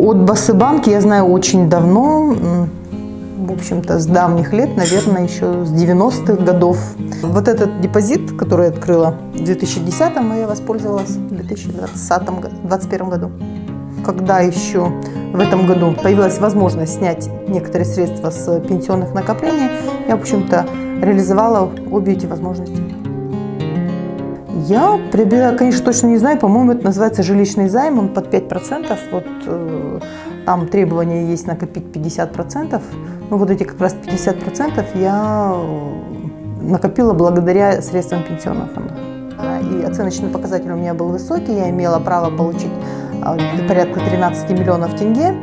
от Басыбанк я знаю очень давно, в общем-то, с давних лет, наверное, еще с 90-х годов. Вот этот депозит, который я открыла в 2010-м, я воспользовалась в 2021 году. Когда еще в этом году появилась возможность снять некоторые средства с пенсионных накоплений, я, в общем-то, реализовала обе эти возможности. Я приобрела, конечно, точно не знаю, по-моему, это называется жилищный займ, он под 5%. Вот там требование есть накопить 50%. Ну, вот эти как раз 50% я накопила благодаря средствам пенсионного фонда. И оценочный показатель у меня был высокий, я имела право получить порядка 13 миллионов тенге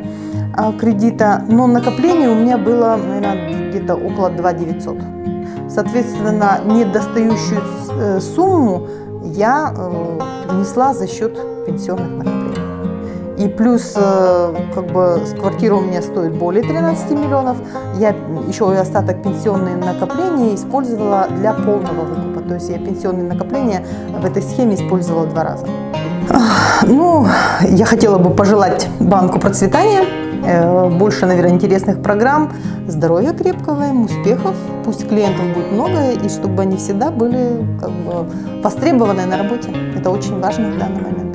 кредита, но накопление у меня было, наверное, где-то около 2 900. Соответственно, недостающую сумму я внесла за счет пенсионных накоплений. И плюс, как бы, квартира у меня стоит более 13 миллионов, я еще и остаток пенсионных накоплений использовала для полного выкупа. То есть я пенсионные накопления в этой схеме использовала 2 раза. Ну, я хотела бы пожелать банку процветания, больше, наверное, интересных программ, здоровья крепкого, им успехов, пусть клиентов будет много, и чтобы они всегда были, как бы, востребованы на работе. Это очень важно в данный момент.